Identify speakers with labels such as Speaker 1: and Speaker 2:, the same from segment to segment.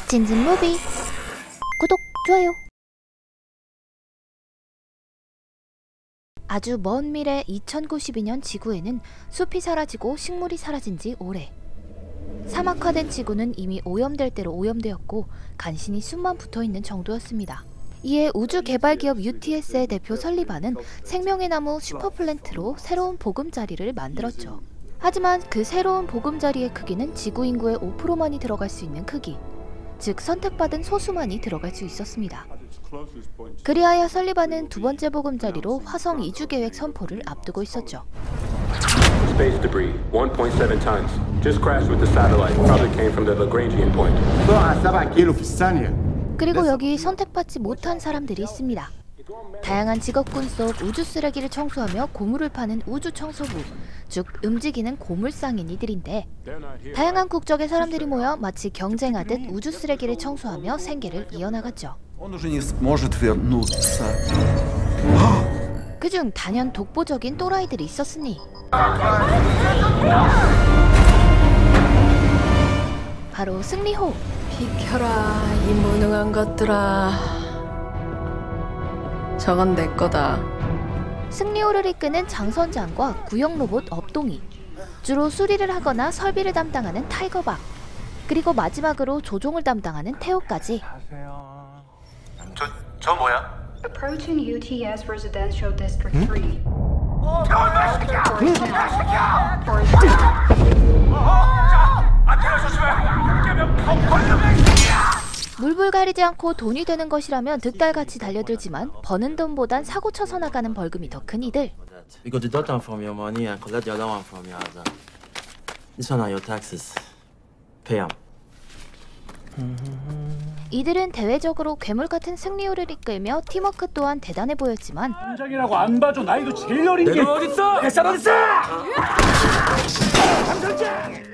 Speaker 1: 진진무비 구독, 좋아요. 아주 먼 미래 2092년 지구에는 숲이 사라지고 식물이 사라진 지 오래. 사막화된 지구는 이미 오염될 대로 오염되었고 간신히 숲만 붙어있는 정도였습니다. 이에 우주개발기업 UTS의 대표 설리반은 생명의 나무 슈퍼플랜트로 새로운 보금자리를 만들었죠. 하지만 그 새로운 보금자리의 크기는 지구 인구의 5%만이 들어갈 수 있는 크기, 즉 선택받은 소수만이 들어갈 수 있었습니다. 그리하여 설리반은 두 번째 보금자리로 화성 이주 계획 선포를 앞두고 있었죠.
Speaker 2: Space debris, 1.7 tons. Just crashed with the satellite. Probably came from the Lagrangian point.
Speaker 1: 그리고 여기 선택받지 못한 사람들이 있습니다. 다양한 직업군 속 우주 쓰레기를 청소하며 고물을 파는 우주 청소부, 즉 움직이는 고물상인 이들인데, 다양한 국적의 사람들이 모여 마치 경쟁하듯 우주 쓰레기를 청소하며 생계를 이어나갔죠. 그중 단연 독보적인 또라이들이 있었으니 바로 승리호.
Speaker 3: 비켜라 이 무능한 것들아, 저건 내 거다.
Speaker 1: 승리호를 이끄는 장선장과 구형 로봇 업동이, 주로 수리를 하거나 설비를 담당하는 타이거박, 그리고 마지막으로 조종을 담당하는 태호까지.
Speaker 4: 저 뭐야?
Speaker 5: Approaching UTS Residential District 3.
Speaker 1: 물불 가리지 않고 돈이 되는 것이라면 득달같이 달려들지만 버는 돈보단 사고 쳐서 나가는 벌금이 더 큰 이들.
Speaker 6: We got deduct from your money and collect the other one from your other. This one are your taxes. Pay them.
Speaker 1: 이들은 대외적으로 괴물 같은 승리호를 이끌며 팀워크 또한 대단해 보였지만
Speaker 7: 장이라고 안 봐줘. 나이도 제일 어린 게 어딨어? 뱃살 어딨어? 장선장!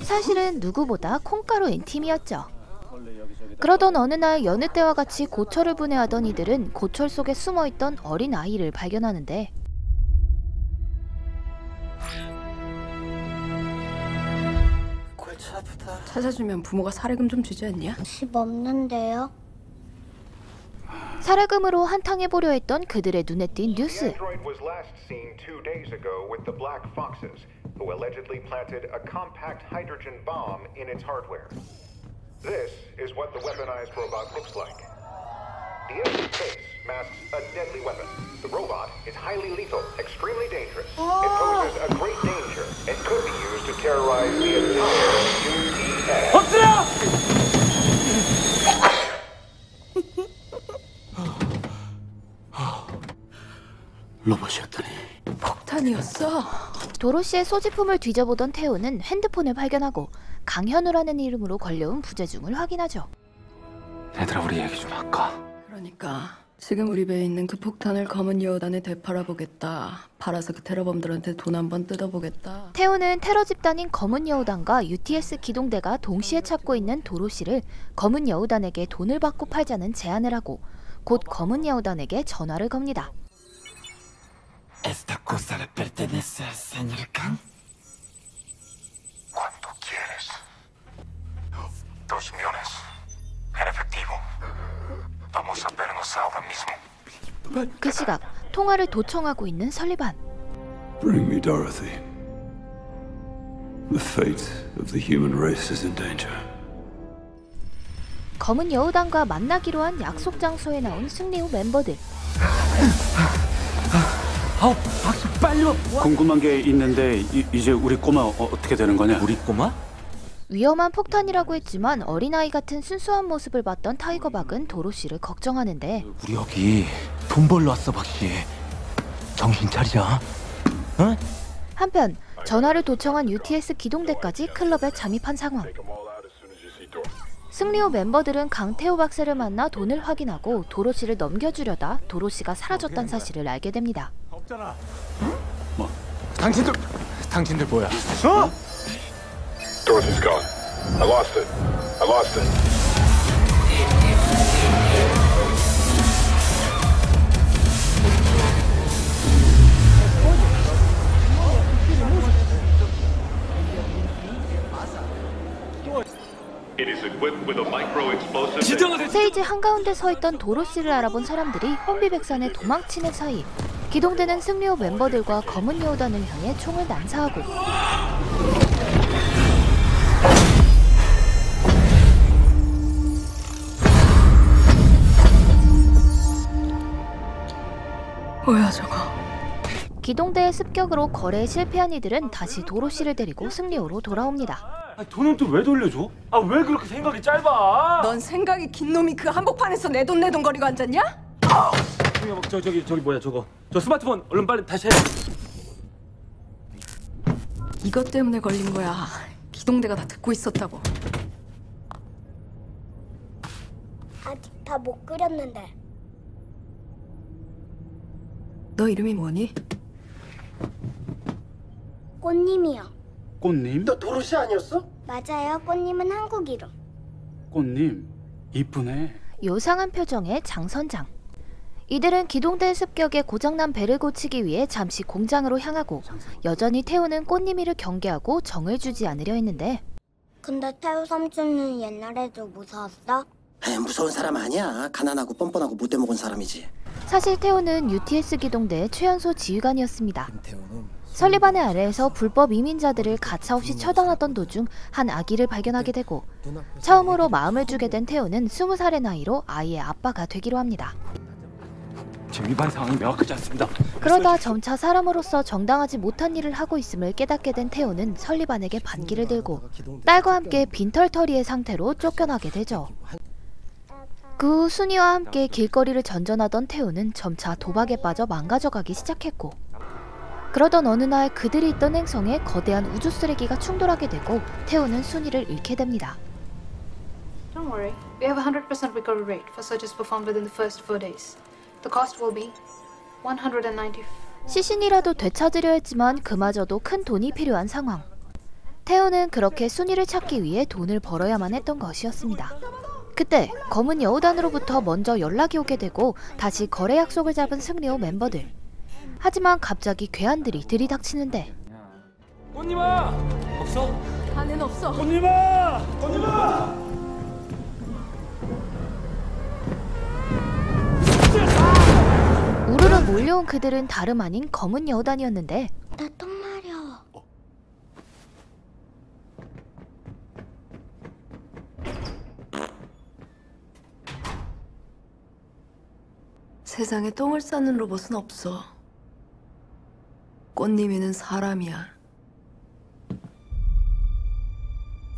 Speaker 1: 사실은 누구보다 콩가루인 팀이었죠. 그러던 어느 날 여느 때와 같이 고철을 분해하던 이들은 고철 속에 숨어있던 어린 아이를 발견하는데,
Speaker 3: 찾아주면 부모가 사례금 좀 주지 않냐?
Speaker 8: 집 없는데요?
Speaker 1: 살해금으로 한탕해보려 했던 그들의 눈에 띈 뉴스.
Speaker 9: who allegedly planted a compact hydrogen bomb in its hardware. This is what the weaponized robot looks like. The empty face masks a deadly weapon. The robot is highly lethal, extremely dangerous. It poses a great danger and could be used to terrorize the entire UTS.
Speaker 7: 엎드려!
Speaker 6: 로봇이었더니
Speaker 3: 폭탄이었어.
Speaker 1: 도로시의 소지품을 뒤져보던 태호는 핸드폰을 발견하고 강현우라는 이름으로 걸려온 부재중을 확인하죠.
Speaker 6: 얘들아, 우리 얘기 좀 할까?
Speaker 3: 그러니까 지금 우리 배에 있는 그 폭탄을 검은 여우단에 되팔아보겠다. 팔아서 그 테러범들한테 돈 한번 뜯어보겠다.
Speaker 1: 태호는 테러 집단인 검은 여우단과 UTS 기동대가 동시에 찾고 있는 도로시를 검은 여우단에게 돈을 받고 팔자는 제안을 하고 곧 검은 여우단에게 전화를 겁니다.
Speaker 6: Esta cosa le pertenece al señor Kang.
Speaker 4: Cuando quieres. 2 millones. En efectivo. Vamos a vernos ahora mismo.
Speaker 1: 그 시각 통화를 도청하고 있는 설리반.
Speaker 10: Bring me Dorothy. The fate of the human race is in danger.
Speaker 1: 검은 여우단과 만나기로 한 약속 장소에 나온 승리호 멤버들.
Speaker 7: 아우, 박수 빨리 와.
Speaker 11: 궁금한 게 있는데 이제 우리 꼬마 어떻게 되는 거냐?
Speaker 6: 우리 꼬마?
Speaker 1: 위험한 폭탄이라고 했지만 어린아이 같은 순수한 모습을 봤던 타이거박은 도로시를 걱정하는데,
Speaker 6: 우리 여기 돈 벌러 왔어, 박씨. 정신 차리자. 응?
Speaker 1: 한편 전화를 도청한 UTS 기동대까지 클럽에 잠입한 상황. 승리호 멤버들은 강태호 박사를 만나 돈을 확인하고 도로시를 넘겨주려다 도로시가 사라졌다는 사실을 알게 됩니다.
Speaker 7: 없잖아.
Speaker 6: 뭐? 당신들 뭐야?
Speaker 9: Dorothy's gone. I lost it. I lost it.
Speaker 1: 세이지 한가운데 서있던 도로시를 알아본 사람들이 혼비백산에 도망치는 사이 기동대는 승리호 멤버들과 검은 여우단을 향해 총을 난사하고
Speaker 3: 뭐야 저거?
Speaker 1: 기동대의 습격으로 거래에 실패한 이들은 다시 도로시를 데리고 승리호로 돌아옵니다.
Speaker 7: 돈은 또 왜 돌려줘? 아 왜 그렇게 생각이 짧아?
Speaker 3: 넌 생각이 긴 놈이 그 한복판에서 내 돈 거리고 앉았냐?
Speaker 7: 저기 뭐야 저거 저 스마트폰 얼른 빨리 다시 해.
Speaker 3: 이것 때문에 걸린 거야. 기동대가 다 듣고 있었다고.
Speaker 8: 아직 다 못 끓였는데.
Speaker 3: 너 이름이 뭐니?
Speaker 8: 꽃님이요.
Speaker 11: 꽃님?
Speaker 12: 너 도로시 아니었어?
Speaker 8: 맞아요. 꽃님은 한국 이름.
Speaker 11: 꽃님 이쁘네.
Speaker 1: 요상한 표정의 장선장. 이들은 기동대 습격에 고장난 배를 고치기 위해 잠시 공장으로 향하고 여전히 태우는 꽃님이를 경계하고 정을 주지 않으려 했는데
Speaker 8: 근데 태우 삼촌은 옛날에도 무서웠어?
Speaker 12: 에이, 무서운 사람 아니야. 가난하고 뻔뻔하고 못돼 먹은 사람이지.
Speaker 1: 사실 태우는 UTS 기동대의 최연소 지휘관이었습니다. 설리반의 아래에서 불법 이민자들을 가차없이 처단하던 도중 한 아기를 발견하게 되고 처음으로 마음을 주게 된 태우는 20살의 나이로 아이의 아빠가 되기로 합니다.
Speaker 7: 지금 위반 상황이 명확하지 않습니다.
Speaker 1: 그러다 점차 사람으로서 정당하지 못한 일을 하고 있음을 깨닫게 된 태우는 설리반에게 반기를 들고 딸과 함께 빈털터리의 상태로 쫓겨나게 되죠. 그 후 순이와 함께 길거리를 전전하던 태우는 점차 도박에 빠져 망가져가기 시작했고 그러던 어느 날 그들이 있던 행성에 거대한 우주 쓰레기가 충돌하게 되고 태우는 순이를 잃게 됩니다.
Speaker 5: Don't worry. We have a 100% recovery rate for searches performed within the first 4 days. The cost will be 190.
Speaker 1: 시신이라도 되찾으려 했지만 그마저도 큰 돈이 필요한 상황. 태우는 그렇게 순이를 찾기 위해 돈을 벌어야만 했던 것이었습니다. 그때 검은 여우단으로부터 먼저 연락이 오게 되고 다시 거래 약속을 잡은 승리호 멤버들. 하지만 갑자기 괴한들이 들이닥치는데
Speaker 7: 꽃님아! 없어?
Speaker 3: 안에는 없어.
Speaker 7: 꽃님아! 꽃님아!
Speaker 1: 우르르 몰려온 그들은 다름 아닌 검은 여우단이었는데
Speaker 8: 나 똥 마려.
Speaker 3: 세상에 똥을 싸는 로봇은 없어. 꽃님이는 사람이야.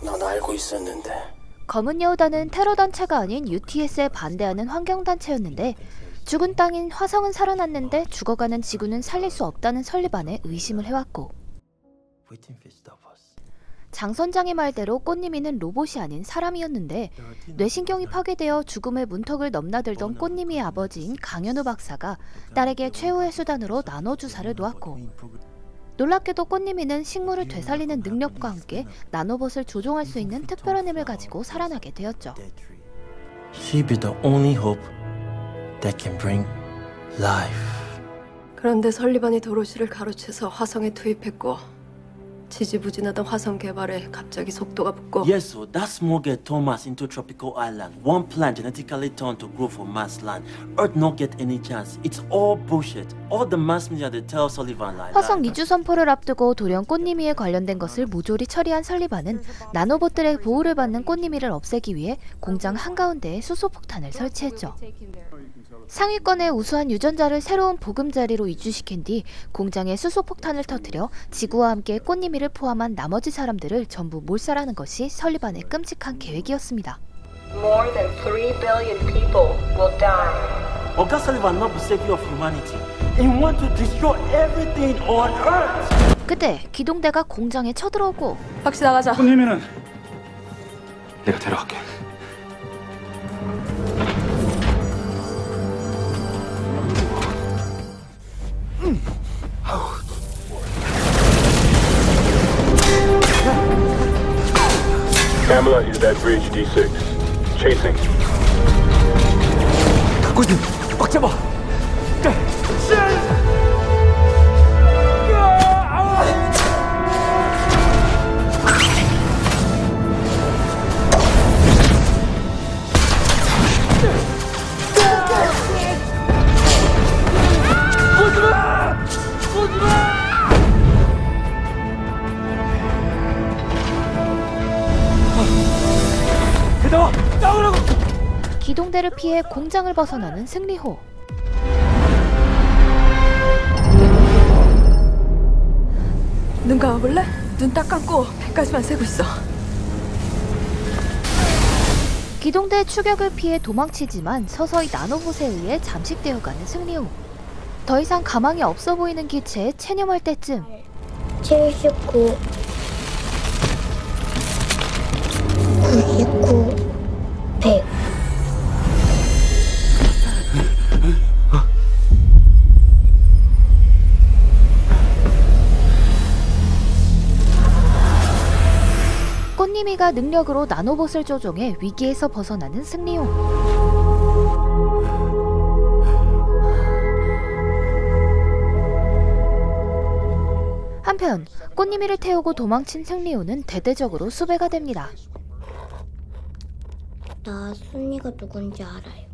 Speaker 12: 넌 알고 있었는데.
Speaker 1: 검은 여우단은 테러 단체가 아닌 UTS에 반대하는 환경단체였는데 죽은 땅인 화성은 살아났는데 죽어가는 지구는 살릴 수 없다는 설리반에 의심을 해왔고 장선장의 말대로 꽃님이는 로봇이 아닌 사람이었는데 뇌신경이 파괴되어 죽음의 문턱을 넘나들던 꽃님이의 아버지인 강현우 박사가 딸에게 최후의 수단으로 나노주사를 놓았고 놀랍게도 꽃님이는 식물을 되살리는 능력과 함께 나노봇을 조종할 수 있는 특별한 힘을 가지고 살아나게 되었죠.
Speaker 6: She be the only hope that can bring life.
Speaker 3: 그런데 설리반이 도로시를 가로채서 화성에 투입했고 지지부진하던 화성 개발에 갑자기 속도가 붙고
Speaker 6: Yes, so that small get Thomas into tropical island. One plant genetically turned to grow for Mars land. Earth not get any chance. It's all bullshit. All the mass media they tell Sullivan like.
Speaker 1: 화성 이주 선포를 앞두고 돌연 꽃님이에 관련된 것을 모조리 처리한 설리반은 나노봇들의 보호를 받는 꽃님이를 없애기 위해 공장 한가운데에 수소폭탄을 설치했죠. 상위권의 우수한 유전자를 새로운 보금자리로 이주시킨 뒤 공장에 수소폭탄을 터뜨려 지구와 함께 꽃님이를 포함한 나머지 사람들을 전부 몰살하는 것이 설리반의 끔찍한 계획이었습니다.
Speaker 13: More than 3 billion people will die.
Speaker 6: Oga Sullivan not the savior of humanity. He want to destroy everything on Earth.
Speaker 1: 그때 기동대가 공장에 쳐들어오고
Speaker 3: 박씨 나가자.
Speaker 11: 꽃님이는 내가 데려갈게.
Speaker 2: Kamala is at bridge D6. Chasing.
Speaker 7: 꽃님, 꽉 잡아!
Speaker 1: 기동대를 피해 공장을 벗어나는 승리호.
Speaker 3: 눈 감아볼래? 눈 딱 감고 100까지만 세고 있어.
Speaker 1: 기동대 추격을 피해 도망치지만 서서히 나노봇에 의해 잠식되어가는 승리호. 더 이상 가망이 없어 보이는 기체에 체념할 때쯤
Speaker 8: 79 99 100
Speaker 1: 꽃님이가 능력으로 나노봇을 조종해 위기에서 벗어나는 승리호. 한편 꽃님이를 태우고 도망친 승리호는 대대적으로 수배가 됩니다.
Speaker 8: 나 순이가 누군지 알아요.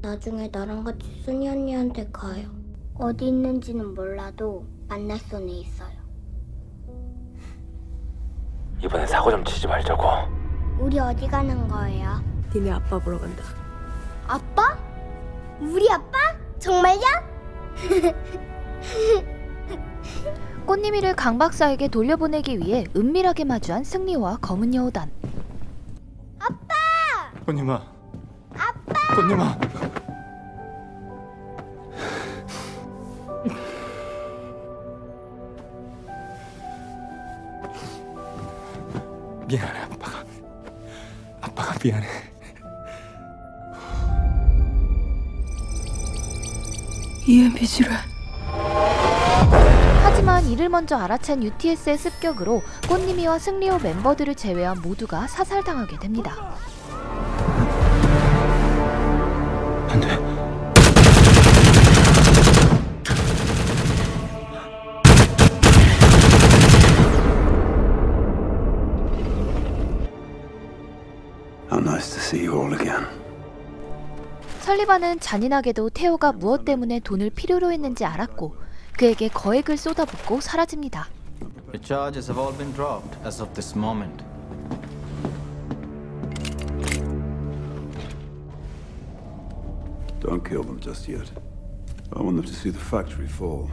Speaker 8: 나중에 나랑 같이 순이 언니한테 가요. 어디 있는지는 몰라도 만날 수는 있어요.
Speaker 4: 이번엔 사고 좀 치지 말자고.
Speaker 8: 우리 어디 가는 거예요?
Speaker 3: 니네 아빠 보러 간다.
Speaker 8: 아빠? 우리 아빠? 정말요?
Speaker 1: 꽃님이를 강 박사에게 돌려보내기 위해 은밀하게 마주한 승리호와 검은 여우단.
Speaker 8: 아빠!
Speaker 11: 꽃님아.
Speaker 8: 아빠!
Speaker 11: 꽃님아. 미안해, 아빠가 미안해.
Speaker 3: EMP 지뢰.
Speaker 1: 하지만 이를 먼저 알아챈 UTS의 습격으로 꽃님이와 승리호 멤버들을 제외한 모두가 사살당하게 됩니다.
Speaker 11: 안 돼.
Speaker 10: How nice to see you all again.
Speaker 1: 설리반은 잔인하게도 테오가 무엇 때문에 돈을 필요로 했는지 알았고 그에게 거액을 쏟아붓고 사라집니다.
Speaker 14: The charges have all been dropped as of this moment.
Speaker 10: Don't kill them just yet. I want them to see the factory fall.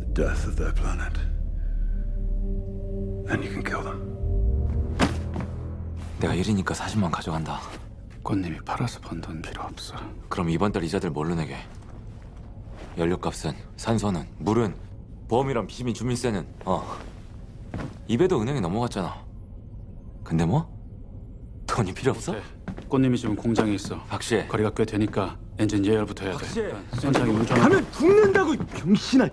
Speaker 10: The death of their planet. Then you can kill them.
Speaker 15: 내가 1이니까 40만 가져간다.
Speaker 11: 꽃님이 팔아서 번 돈 필요 없어.
Speaker 15: 그럼 이번 달 이자들 뭘로 내게? 연료값은, 산소는, 물은, 보험이랑 비시민 주민세는 입에도 은행에 넘어갔잖아. 근데 뭐? 돈이 필요 없어?
Speaker 11: 꽃님이 지금 공장에 있어.
Speaker 15: 박씨.
Speaker 11: 거리가 꽤 되니까 엔진 예열부터 해야 돼. 선장이 운전하고.
Speaker 7: 가면 죽는다고, 병신아.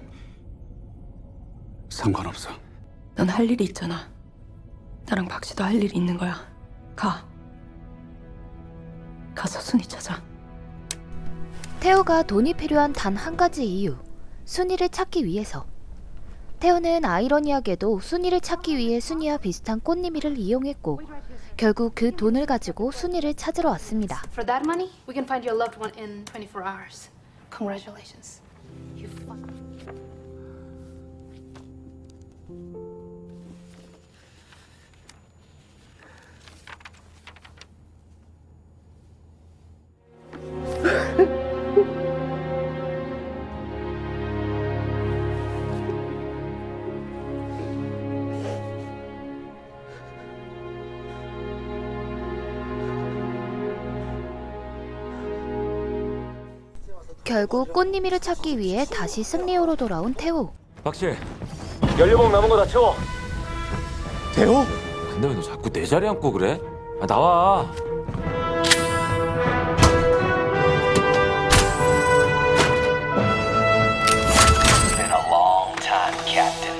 Speaker 11: 상관없어.
Speaker 3: 넌 할 일이 있잖아. 나랑 박씨도 할 일이 있는 거야. 가서 순이 찾아.
Speaker 1: 테오가 돈이 필요한 단 한 가지 이유, 순이를 찾기 위해서. 테오는 아이러니하게도 순이를 찾기 위해 순이와 비슷한 꽃님이를 이용했고 결국 그 돈을 가지고 순이를 찾으러 왔습니다.
Speaker 5: For that money, we can find your loved one in 24 hours. Congratulations. You
Speaker 1: 결국 꽃님이를 찾기 위해 다시 승리호로 돌아온 테오.
Speaker 15: 박씨, 연료봉 남은 거 다 채워.
Speaker 7: 태호?
Speaker 15: 근데 왜 너 자꾸 내 자리에 앉고 그래? 나와.
Speaker 4: Been a long time, Captain.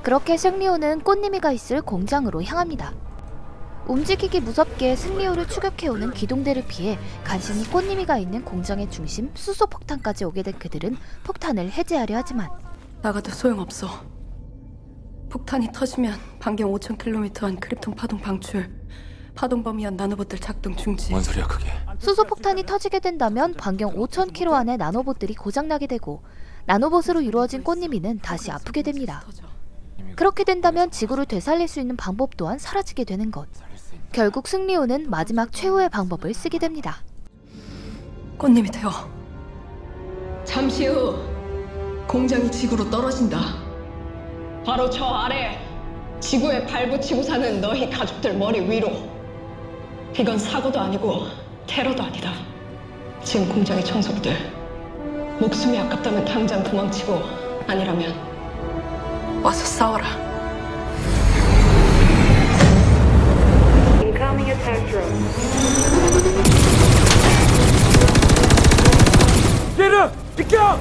Speaker 1: 그렇게 승리호는 꽃님이가 있을 공장으로 향합니다. 움직이기 무섭게 승리호를 추격해오는 기동대를 피해 간신히 꽃님이가 있는 공장의 중심 수소폭탄까지 오게 된 그들은 폭탄을 해제하려 하지만
Speaker 3: 나가도 소용없어. 폭탄이 터지면 반경 5,000km 크립톤 파동 방출, 파동 범위한 나노봇들 작동 중지.
Speaker 15: 뭔 소리야 그게?
Speaker 1: 수소폭탄이 터지게 된다면 반경 5,000km 안에 나노봇들이 고장나게 되고 나노봇으로 이루어진 꽃님이는 다시 아프게 됩니다. 그렇게 된다면 지구를 되살릴 수 있는 방법 또한 사라지게 되는 것. 결국 승리호는 마지막 최후의 방법을 쓰게 됩니다.
Speaker 3: 꽃님이 되어 잠시 후 공장이 지구로 떨어진다.
Speaker 16: 바로 저 아래 지구에 발붙이고 사는 너희 가족들 머리 위로. 이건 사고도 아니고 테러도 아니다. 지금 공장의 청소부들 목숨이 아깝다면 당장 도망치고 아니라면
Speaker 3: 와서 싸워라.
Speaker 13: Incoming attack drone.
Speaker 7: 얘를 비켜!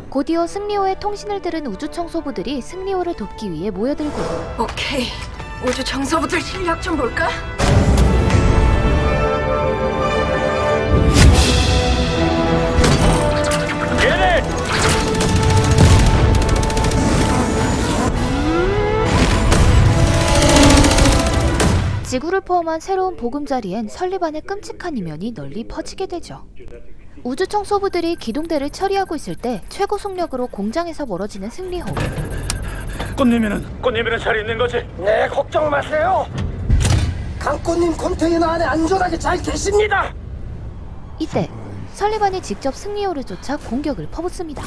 Speaker 1: 곧이어 승리호의 통신을 들은 우주 청소부들이 승리호를 돕기 위해 모여들고.
Speaker 3: 오케이, 우주 청소부들 실력 좀 볼까?
Speaker 1: 지구를 포함한 새로운 보금자리엔 설리반의 끔찍한 이면이 널리 퍼지게 되죠. 우주 청소부들이 기동대를 처리하고 있을 때 최고 속력으로 공장에서 멀어지는 승리호.
Speaker 7: 꽃님이는 잘 있는 거지?
Speaker 12: 네, 걱정 마세요. 강꽃님 컨테이너 안에 안전하게 잘 계십니다.
Speaker 1: 이때 설리반이 직접 승리호를 쫓아 공격을 퍼붓습니다.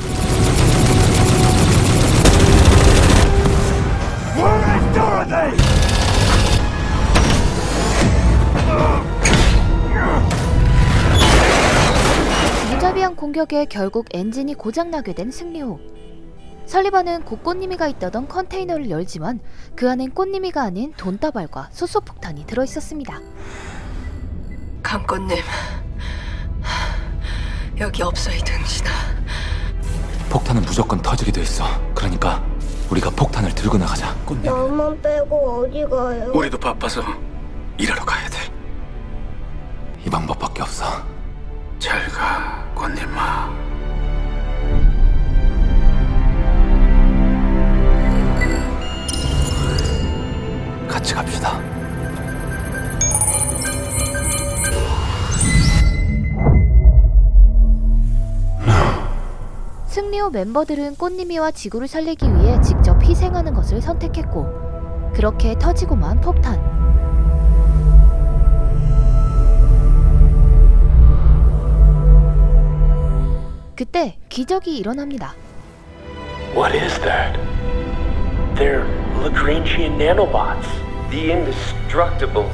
Speaker 1: 무자비한 공격에 결국 엔진이 고장나게 된 승리호. 설리반은 곧 꽃님이가 있다던 컨테이너를 열지만 그 안엔 꽃님이가 아닌 돈다발과 수소폭탄이 들어있었습니다.
Speaker 3: 강꽃님, 여기 없어 이 등신아.
Speaker 15: 폭탄은 무조건 터지게 돼 있어. 그러니까 우리가 폭탄을 들고 나가자.
Speaker 8: 너만 빼고 어디 가요?
Speaker 11: 우리도 바빠서 일하러 가야 돼.
Speaker 15: 이 방법밖에 없어.
Speaker 11: 잘 가, 꽃님아.
Speaker 15: 같이 갑시다.
Speaker 1: 승리호 멤버들은 꽃님이와 지구를 살리기 위해 직접 희생하는 것을 선택했고, 그렇게 터지고만 폭탄. 그때 기적이 일어납니다.
Speaker 17: What is that? They're Lagrangian nanobots. The indestructible.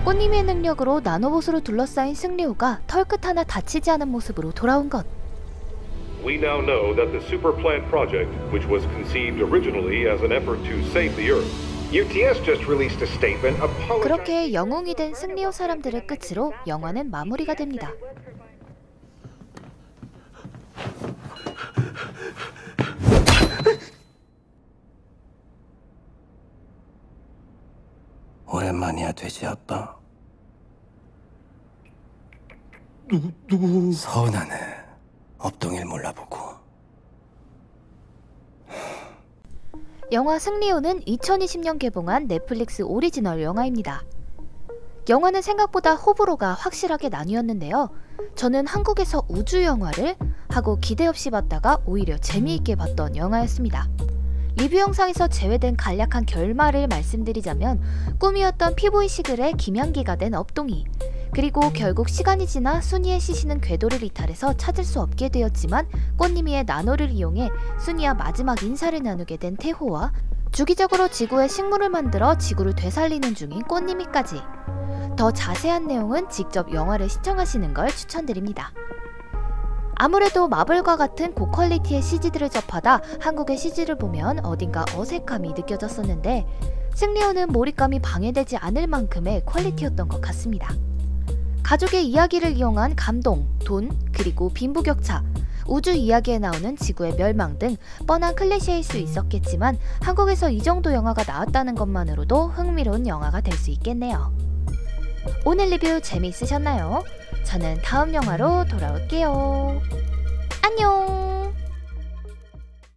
Speaker 1: 꽃님의 능력으로 나노봇으로 둘러싸인 승리호가 털끝 하나 다치지 않은 모습으로 돌아온 것.
Speaker 9: We now know that the Superplant project, which was conceived originally as an effort to save the Earth, UTS just released a statement apologizing.
Speaker 1: 그렇게 영웅이 된 승리호 사람들을 끝으로 영화는 마무리가 됩니다.
Speaker 12: 오랜만이야, 돼지 아빠.
Speaker 11: 누구?
Speaker 12: 서운하네. 업동일 몰라보고.
Speaker 1: 영화 승리호는 2020년 개봉한 넷플릭스 오리지널 영화입니다. 영화는 생각보다 호불호가 확실하게 나뉘었는데요. 저는 한국에서 우주 영화를 하고 기대 없이 봤다가 오히려 재미있게 봤던 영화였습니다. 리뷰 영상에서 제외된 간략한 결말을 말씀드리자면 꿈이었던 PV 시글의 김양기가 된 업동이, 그리고 결국 시간이 지나 순이의 시신은 궤도를 이탈해서 찾을 수 없게 되었지만 꽃님이의 나노를 이용해 순이와 마지막 인사를 나누게 된 태호와 주기적으로 지구에 식물을 만들어 지구를 되살리는 중인 꽃님이까지. 더 자세한 내용은 직접 영화를 시청하시는 걸 추천드립니다. 아무래도 마블과 같은 고퀄리티의 CG들을 접하다 한국의 CG를 보면 어딘가 어색함이 느껴졌었는데 승리호는 몰입감이 방해되지 않을 만큼의 퀄리티였던 것 같습니다. 가족의 이야기를 이용한 감동, 돈, 그리고 빈부격차, 우주 이야기에 나오는 지구의 멸망 등 뻔한 클리셰일 수 있었겠지만 한국에서 이 정도 영화가 나왔다는 것만으로도 흥미로운 영화가 될 수 있겠네요. 오늘 리뷰 재미있으셨나요? 저는 다음 영화로 돌아올게요. 안녕!